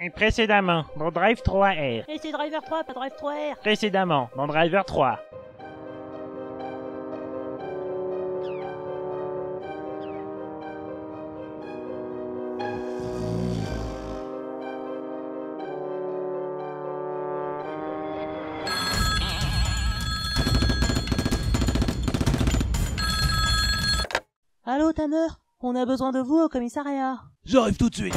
Et précédemment, dans Drive 3R. Et c'est Driver 3, pas Drive 3R. Précédemment, dans Driver 3. Allô Tanner, on a besoin de vous au commissariat. J'arrive tout de suite.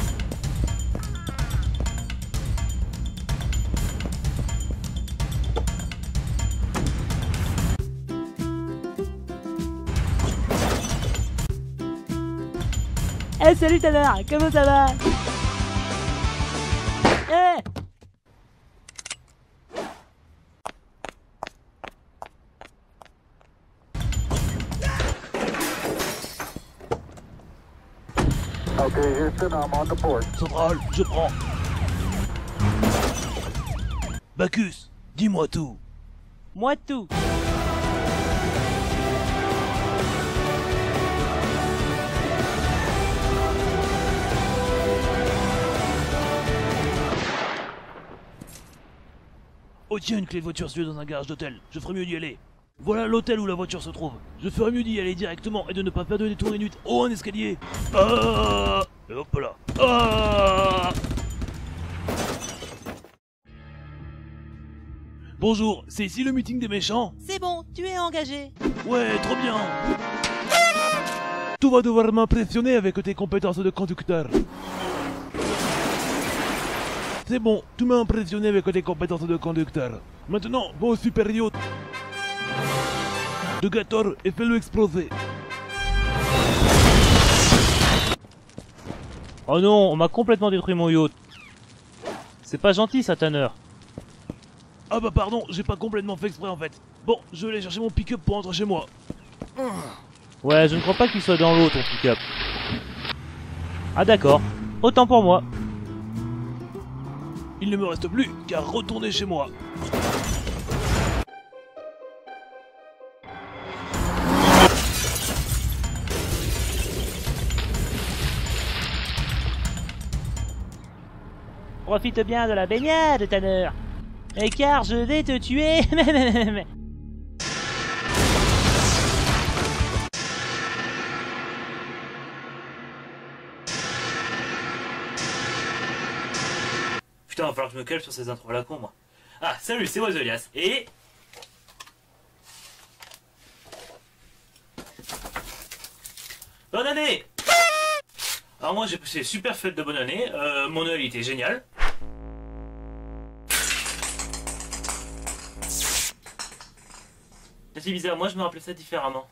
Eh salut Tanner, comment ça va? Eh Okay, Houston, I'm on the port. Central, je prends. Bacchus, dis-moi tout. moi tout. Oh tiens, une clé de voiture située dans un garage d'hôtel. Je ferais mieux d'y aller. Voilà l'hôtel où la voiture se trouve. Je ferais mieux d'y aller directement et de ne pas faire de détour inutile. Oh, un escalier. Ah, et hop là. Ah. Bonjour, c'est ici le meeting des méchants? C'est bon, tu es engagé. Ouais, trop bien. Tu vas devoir m'impressionner avec tes compétences de conducteur. C'est bon, tu m'as impressionné avec tes compétences de conducteur. Maintenant, va au supérieur de Gator et fais-le exploser. Oh non, on m'a complètement détruit mon yacht. C'est pas gentil ça, Tanner. Ah bah pardon, j'ai pas complètement fait exprès en fait. Bon, je vais aller chercher mon pick-up pour rentrer chez moi. Ouais, je ne crois pas qu'il soit dans l'eau, ton pick-up. Ah d'accord, autant pour moi. Il ne me reste plus qu'à retourner chez moi. Profite bien de la baignade Tanner. Et car je vais te tuer. Putain, va falloir que je me calme sur ces intros à la con, moi. Ah, salut, c'est moi Zolias. Et... bonne année! Alors moi, j'ai passé une super fête de bonne année. Mon Noël, il était génial. C'est bizarre, moi je me rappelais ça différemment.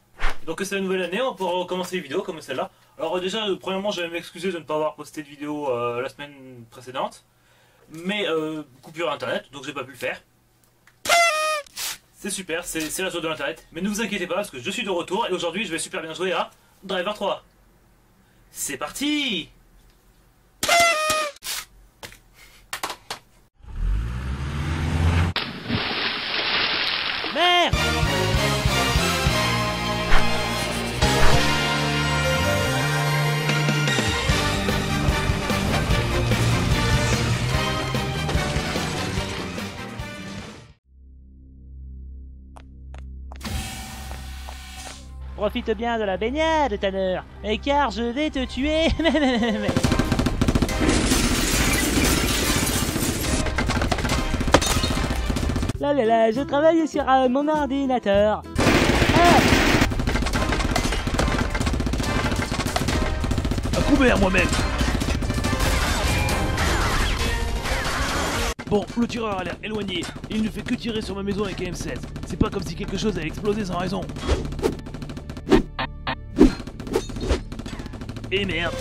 Donc c'est la nouvelle année, on pourra recommencer les vidéos comme celle-là. Alors déjà, premièrement, je vais m'excuser de ne pas avoir posté de vidéo la semaine précédente. Mais coupure internet, donc j'ai pas pu le faire. C'est super, c'est la zone de l'internet. Mais ne vous inquiétez pas parce que je suis de retour et aujourd'hui je vais super bien jouer à Driver 3. C'est parti! Merde! Profite bien de la baignade, Tanner. Et car je vais te tuer. Là là là, je travaille sur mon ordinateur. Ah, À couvert moi-même. Bon, le tireur a l'air éloigné. Il ne fait que tirer sur ma maison avec un M16. C'est pas comme si quelque chose allait exploser sans raison. Et merde.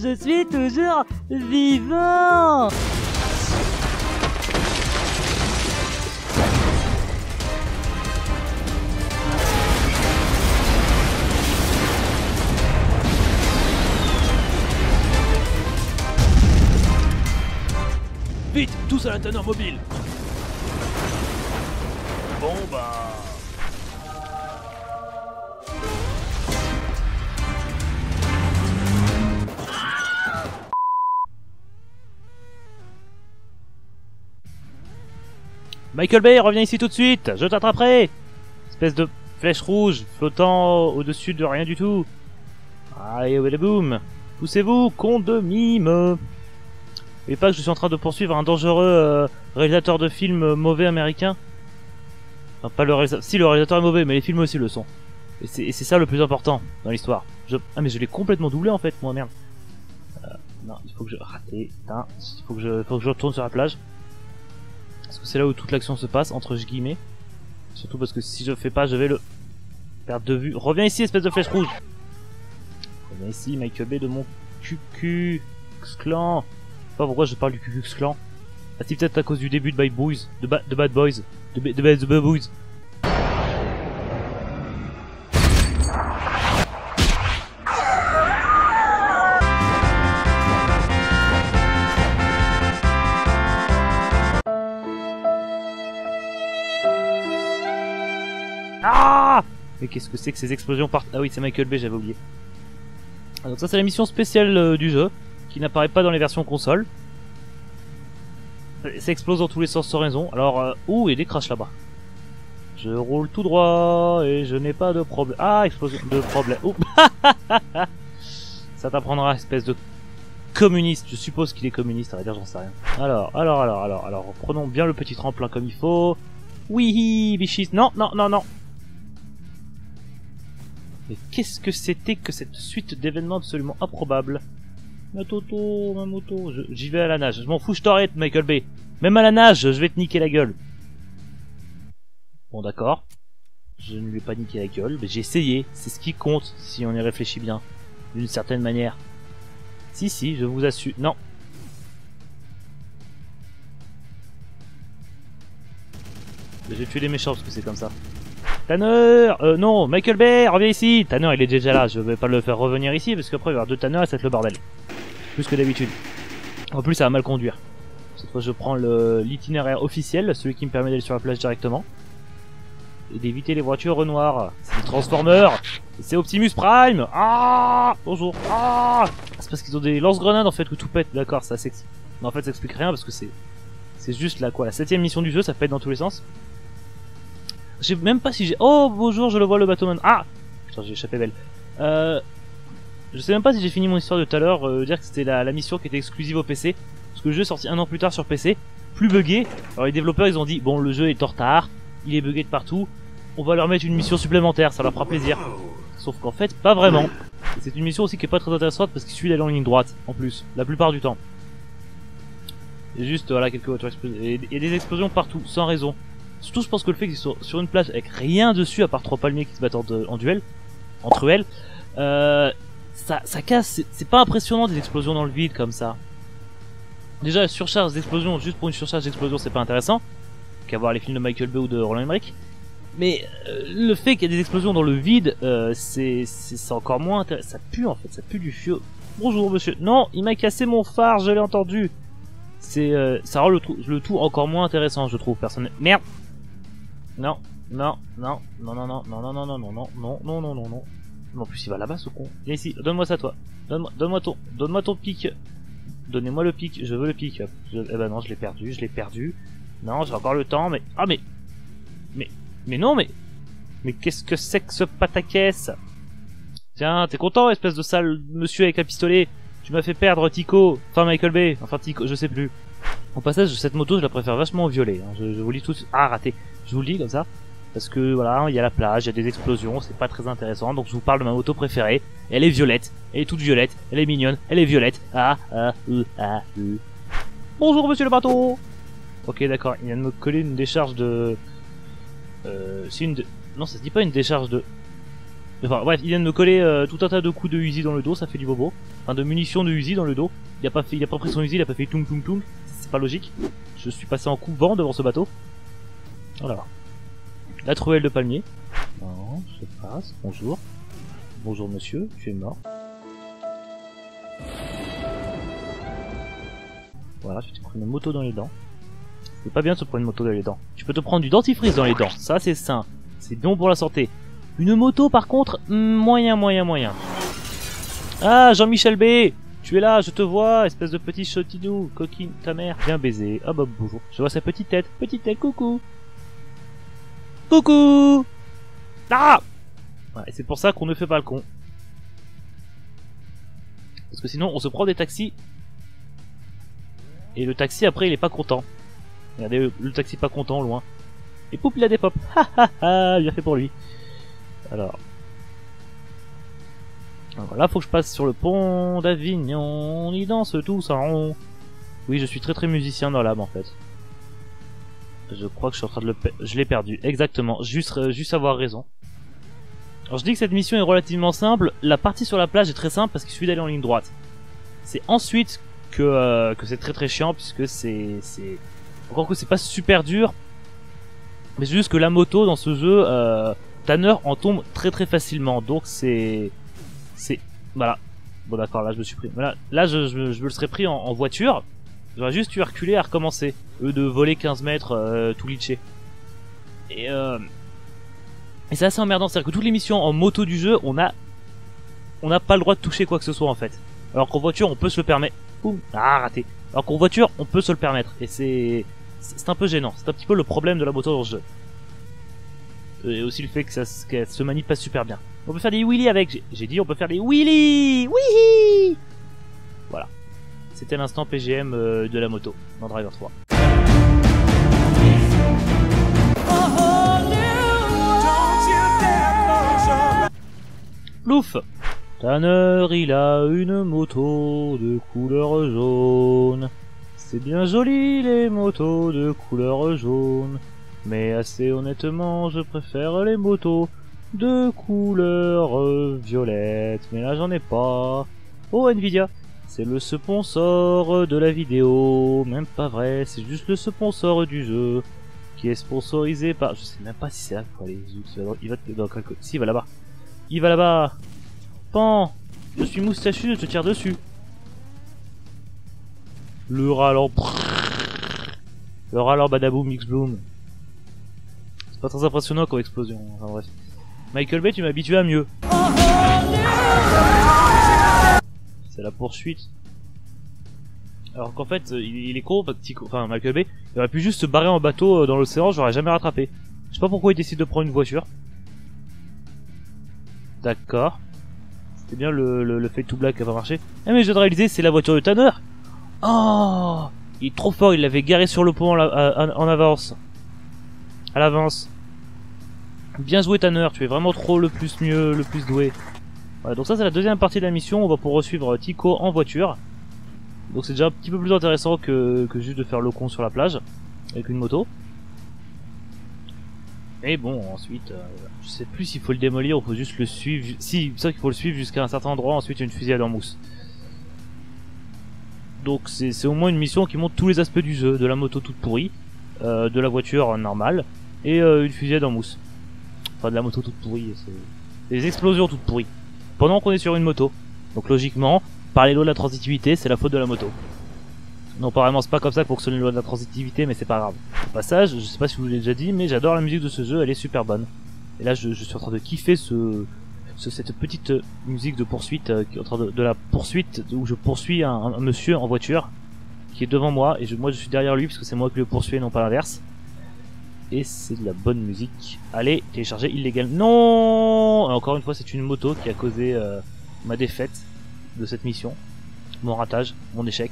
je suis toujours vivant. Vite, tous à l'intérieur mobile. Bon bah... Michael Bay, reviens ici tout de suite, je t'attraperai. Espèce de flèche rouge flottant au-dessus de rien du tout. Allez, ouais, boum. Poussez-vous, con de mime. Et pas que je suis en train de poursuivre un dangereux réalisateur de films mauvais américain. Enfin, pas le réalisateur. Si, le réalisateur est mauvais, mais les films aussi le sont. Et c'est ça le plus important dans l'histoire. Ah, mais je l'ai complètement doublé en fait, moi, merde. Non, il faut que je... Raté, putain. Il faut que je retourne sur la plage. Parce que c'est là où toute l'action se passe, entre guillemets. Surtout parce que si je fais pas, je vais le perdre de vue. Reviens ici, espèce de flèche rouge. Reviens ici, Michael Bay de mon Ku Clan. Je sais pas pourquoi je parle du Ku Clan. Ah si, peut-être à cause du début de Bad Boys. De Bad Boys. De Bad Boys. Ah! Mais qu'est-ce que c'est que ces explosions par... Ah oui, c'est Michael Bay, j'avais oublié. Ah, donc ça c'est la mission spéciale du jeu, qui n'apparaît pas dans les versions console. Ça explose dans tous les sens sans raison. Alors, ouh, il y a des crashs là-bas. Je roule tout droit et je n'ai pas de problème. Ah, explosion de problème. Ouh. Ça t'apprendra, espèce de communiste. Je suppose qu'il est communiste, à vrai dire, j'en sais rien. Alors, prenons bien le petit tremplin comme il faut. Oui, bichis. Non. Mais qu'est-ce que c'était que cette suite d'événements absolument improbables? Ma moto, j'y vais à la nage. Je m'en fous, je t'arrête, Michael Bay. Même à la nage, je vais te niquer la gueule. Bon, d'accord. Je ne lui ai pas niqué la gueule, mais j'ai essayé. C'est ce qui compte, si on y réfléchit bien. D'une certaine manière. Si, je vous assure. Non. J'ai tué les méchants parce que c'est comme ça. Tanner, non, Michael Bay, reviens ici. Tanner, il est déjà là, je vais pas le faire revenir ici parce qu'après il va y avoir deux Tanner et ça va être le bordel. Plus que d'habitude. En plus, ça va mal conduire. Cette fois, je prends l'itinéraire officiel, celui qui me permet d'aller sur la plage directement. Et d'éviter les voitures Renoir. C'est le Transformer. C'est Optimus Prime. Ah, bonjour. Ah, c'est parce qu'ils ont des lance-grenades en fait où tout pète. D'accord, ça c'est... Mais en fait, ça explique rien parce que c'est juste là quoi. La 7ème mission du jeu, ça pète dans tous les sens. Je sais même pas si j'ai... Oh, bonjour, je le vois le bateau man. Ah, putain, j'ai échappé belle. Je sais même pas si j'ai fini mon histoire de tout à l'heure. Dire que c'était la mission qui était exclusive au PC. Parce que le jeu est sorti 1 an plus tard sur PC. Plus buggé. Alors les développeurs, ils ont dit, bon, le jeu est en retard. Il est buggé de partout. On va leur mettre une mission supplémentaire, ça leur fera plaisir. Sauf qu'en fait, pas vraiment. C'est une mission aussi qui est pas très intéressante parce qu'il suit d'aller en ligne droite, en plus, la plupart du temps. Et juste, voilà, quelques voitures explosées. Et des explosions partout, sans raison. Surtout, je pense que le fait qu'ils soient sur une plage avec rien dessus, à part 3 palmiers qui se battent en duel, entre elles, ça casse. C'est pas impressionnant des explosions dans le vide comme ça. Déjà, la surcharge d'explosion, juste pour une surcharge d'explosion, c'est pas intéressant. Qu'à voir les films de Michael Bay ou de Roland Emmerich. Mais le fait qu'il y ait des explosions dans le vide, c'est encore moins intéressant. Ça pue en fait, ça pue du feu. Bonjour monsieur. Non, il m'a cassé mon phare, je l'ai entendu. Ça rend le tout encore moins intéressant, je trouve, personnellement. Merde. Non. En plus, il va là-bas, ce con. Viens ici, donne-moi ça, toi. Donne-moi ton pic. Donnez-moi le pic, je veux le pic. Eh ben non, je l'ai perdu. Non, j'ai encore le temps, mais... Ah, mais non, mais qu'est-ce que c'est que ce pataquès? Tiens, t'es content, espèce de sale monsieur avec un pistolet? Tu m'as fait perdre Tico, enfin Michael Bay, enfin Tico, je sais plus. Au passage, cette moto, je la préfère vachement au violet. Hein. Je vous le dis tout... Ah, raté. Je vous le dis comme ça. Parce que, voilà, il y a la plage, il y a des explosions, c'est pas très intéressant. Donc je vous parle de ma moto préférée. Elle est violette. Elle est toute violette. Elle est mignonne. Elle est violette. Bonjour, monsieur le bateau. Ok, d'accord. Il vient de me coller une décharge de... c'est une... Non, ça se dit pas une décharge de... Enfin, bref, il vient de me coller tout un tas de coups de Uzi dans le dos, ça fait du bobo. Enfin, de munitions de Uzi dans le dos. Il a pas pris son Uzi, il a pas fait toum toum toum. C'est pas logique. Je suis passé en coup-vent devant ce bateau. Voilà. La truelle de palmier. Non, je passe. Bonjour. Bonjour monsieur, tu es mort. Voilà, je t'ai pris une moto dans les dents. C'est pas bien de se prendre une moto dans les dents. Tu peux te prendre du dentifrice dans les dents, ça c'est sain. C'est bon pour la santé. Une moto par contre, moyen. Ah, Jean-Michel Bay, Tu es là, je te vois, espèce de petit chotinou, coquine, ta mère. Bien baiser. Ah bah bonjour. Je vois sa petite tête, coucou. Coucou. Ah ouais, et c'est pour ça qu'on ne fait pas le con. Parce que sinon on se prend des taxis. Et le taxi après il est pas content. Regardez le taxi pas content loin. Et poup il a des pop. Ha ha ha, bien fait pour lui. Alors là faut que je passe sur le pont d'Avignon. On y danse tous en rond. Oui je suis très musicien dans l'âme en fait. Je crois que je suis en train de je l'ai perdu. Exactement, juste avoir raison. Alors je dis que cette mission est relativement simple. La partie sur la plage est très simple parce qu'il suffit d'aller en ligne droite. C'est ensuite que c'est très chiant puisque c'est encore que c'est pas super dur. Mais c'est juste que la moto dans ce jeu, Tanner en tombe très facilement. Donc c'est voilà. Bon d'accord, là je me suis pris. Voilà, là je me le serais pris en voiture. J'aurais juste eu à reculer à recommencer. Eux de voler 15 mètres tout glitché. Et c'est assez emmerdant, c'est-à-dire que toutes les missions en moto du jeu, on n'a pas le droit de toucher quoi que ce soit en fait. Alors qu'en voiture, on peut se le permettre. Boum, ah raté. Alors qu'en voiture, on peut se le permettre. Et c'est un peu gênant. C'est un petit peu le problème de la moto dans ce jeu. Et aussi le fait qu'elle se manie pas super bien. On peut faire des wheelies avec. J'ai dit on peut faire des wheelies. Wouhi. Voilà. C'était l'instant PGM de la moto dans Driver 3. Plouf! Tanner, il a une moto de couleur jaune. C'est bien joli les motos de couleur jaune. Mais assez honnêtement, je préfère les motos de couleur violette. Mais là, j'en ai pas. Oh, Nvidia! C'est le sponsor de la vidéo. Même pas vrai, c'est juste le sponsor du jeu. Qui est sponsorisé par... Je sais même pas si c'est là qu'il faut aller. Il va dans quel côté? Si, il va là-bas. Il va là-bas. Pan, je suis moustachu, je te tire dessus. Le râlant. Le râlant badaboum mix bloom. C'est pas très impressionnant comme explosion. Enfin bref. Michael Bay, tu m'as habitué à mieux. C'est la poursuite. Alors qu'en fait, il est con, enfin Michael Bay, il aurait pu juste se barrer en bateau dans l'océan, j'aurais jamais rattrapé. Je sais pas pourquoi il décide de prendre une voiture. D'accord. C'était bien le fait tout black qui a pas marché. Ah mais je viens de réaliser, c'est la voiture de Tanner. Oh, il est trop fort, il l'avait garé sur le pont en avance. À l'avance. Bien joué Tanner, tu es vraiment trop le plus doué. Voilà, donc ça c'est la deuxième partie de la mission, on va pouvoir suivre Tico en voiture. Donc c'est déjà un petit peu plus intéressant que juste de faire le con sur la plage, avec une moto. Et bon, ensuite, je sais plus s'il faut le démolir ou faut juste le suivre. Si, c'est vrai qu'il faut le suivre jusqu'à un certain endroit, ensuite il y a une fusillade en mousse. Donc c'est au moins une mission qui montre tous les aspects du jeu, de la moto toute pourrie, de la voiture normale, et une fusillade en mousse. Enfin de la moto toute pourrie, c'est des explosions toutes pourries. Pendant qu'on est sur une moto. Donc logiquement, par les lois de la transitivité, c'est la faute de la moto. Non, apparemment c'est pas comme ça que fonctionne les lois de la transitivité, mais c'est pas grave. Au passage, je sais pas si je vous l'ai déjà dit, mais j'adore la musique de ce jeu, elle est super bonne. Et là je suis en train de kiffer cette petite musique de poursuite, qui est en train de la poursuite, où je poursuis un monsieur en voiture, qui est devant moi, et moi je suis derrière lui, parce que c'est moi qui le poursuis et non pas l'inverse. Et c'est de la bonne musique. Allez, télécharger illégal. Non! Encore une fois, c'est une moto qui a causé ma défaite de cette mission. Mon ratage, mon échec.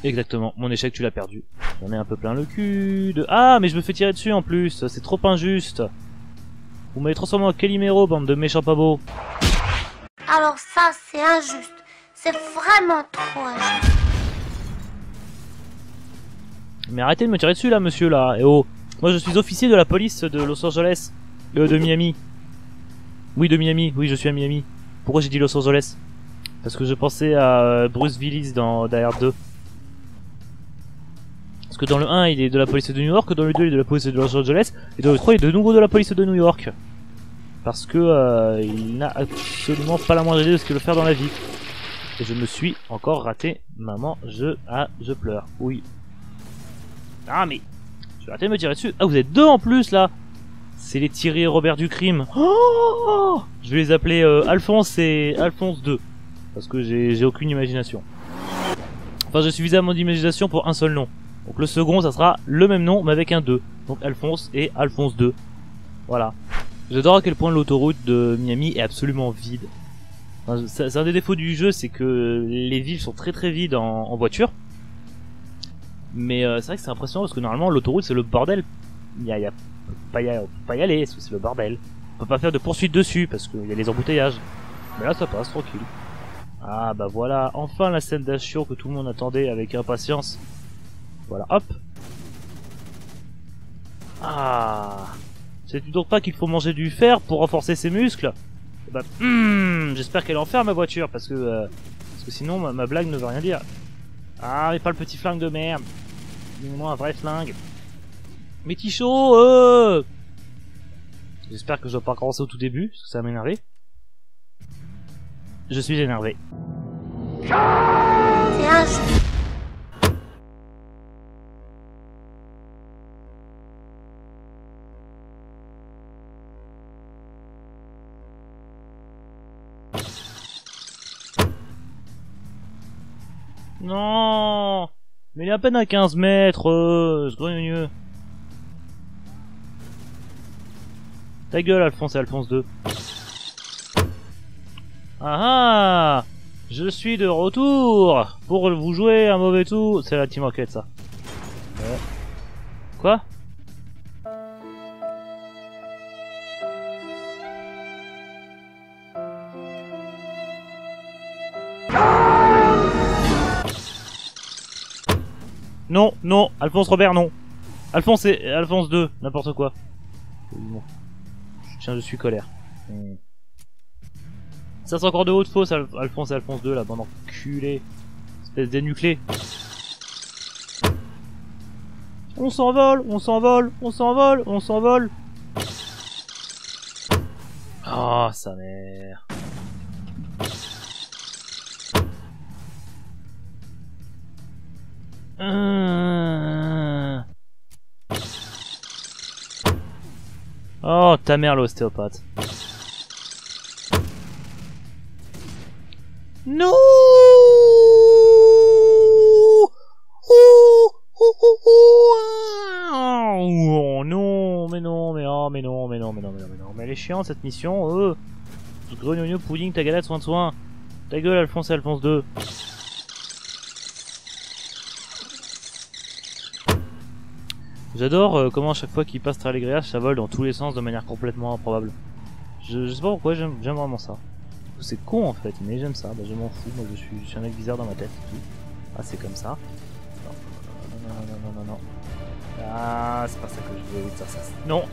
Exactement, mon échec tu l'as perdu. J'en ai un peu plein le cul de... Ah, mais je me fais tirer dessus en plus, c'est trop injuste. Vous m'avez transformé en Calimero, bande de méchants pas beaux. Alors ça, c'est injuste. C'est vraiment trop injuste. Mais arrêtez de me tirer dessus là, monsieur là. Eh oh, moi je suis officier de la police de Los Angeles. De Miami. Oui, de Miami, oui je suis à Miami. Pourquoi j'ai dit Los Angeles? Parce que je pensais à Bruce Willis dans Die Hard 2. Parce que dans le 1 il est de la police de New York, dans le 2 il est de la police de Los Angeles, et dans le 3 il est de nouveau de la police de New York. Parce que il n'a absolument pas la moindre idée de ce qu'il veut faire dans la vie. Et je me suis encore raté, maman, je pleure. Oui. Ah mais, je vais arrêter de me tirer dessus. Ah vous êtes deux en plus là. C'est les Thierry et Robert du crime. Oh, je vais les appeler Alphonse et Alphonse 2. Parce que j'ai aucune imagination. Enfin, j'ai suffisamment d'imagination pour un seul nom. Donc le second, ça sera le même nom, mais avec un 2. Donc Alphonse et Alphonse 2. Voilà. J'adore à quel point l'autoroute de Miami est absolument vide. Enfin, c'est un des défauts du jeu, c'est que les villes sont très très vides en voiture. Mais c'est vrai que c'est impressionnant parce que normalement l'autoroute c'est le bordel. On peut pas y aller parce que c'est le bordel. On peut pas faire de poursuite dessus parce qu'il y a les embouteillages. Mais là ça passe tranquille. Ah bah voilà, enfin la scène d'action que tout le monde attendait avec impatience. Voilà, hop. Ah, sais-tu donc pas qu'il faut manger du fer pour renforcer ses muscles? Bah, j'espère qu'elle enferme ma voiture parce que sinon ma blague ne veut rien dire. Ah, mais pas le petit flingue de merde. Dis-moi un vrai flingue. Mais Tichot, J'espère que je dois pas commencer au tout début, parce que ça va m'énerver. Je suis énervé. C'est injuste. Non, mais il est à peine à 15 mètres, ce grognogneux. Ta gueule, Alphonse et Alphonse 2. Ah ah, je suis de retour pour vous jouer un mauvais tour. C'est la Team Rocket, ça. Quoi? Non, non, Alphonse Robert, non. Alphonse et Alphonse 2, n'importe quoi. Bon. Tiens, je suis colère. Ça c'est encore de haute fausse, Alphonse et Alphonse 2, la bande enculée. Espèce d'énuclé. On s'envole, on s'envole, on s'envole, on s'envole. Ah, sa mère. Oh, ta mère l'ostéopathe. Non. Oh non, mais non, mais oh, mais non, mais non, mais non, mais non, mais non, mais elle est chiante cette mission, Greugnogneux, pudding, ta galette, soin de soin. Ta gueule, Alphonse et Alphonse 2. J'adore comment à chaque fois qu'il passe travers les grillages, ça vole dans tous les sens de manière complètement improbable. Je sais pas pourquoi, j'aime vraiment ça. C'est con en fait, mais j'aime ça, bah, je m'en fous, moi je suis un mec bizarre dans ma tête. Ah, c'est comme ça. Non, non, non, non, non, non. Ah, c'est pas ça que je voulais dire, ça. Non.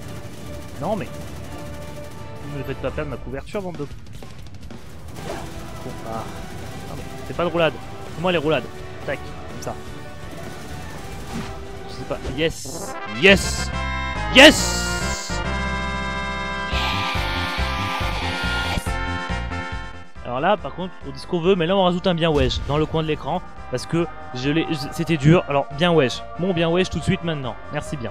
Non, mais... Ne me faites pas perdre ma couverture, bande de... Bon, ah. Non, mais c'est pas de roulade. Moi les roulades. Tac, comme ça. Je sais pas. Yes. Yes. Yes. Alors là, par contre, on dit ce qu'on veut, mais là on rajoute un bien wesh dans le coin de l'écran parce que c'était dur. Alors bien wesh, mon bien wesh tout de suite maintenant. Merci bien.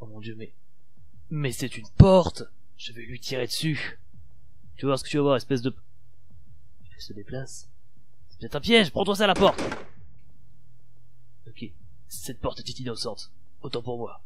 Oh mon dieu, mais c'est une porte. Je vais lui tirer dessus. Tu vas voir ce que tu vas voir, espèce de... Elle se déplace. C'est peut-être un piège, prends-toi ça à la porte. Ok, cette porte était innocente. Autant pour moi.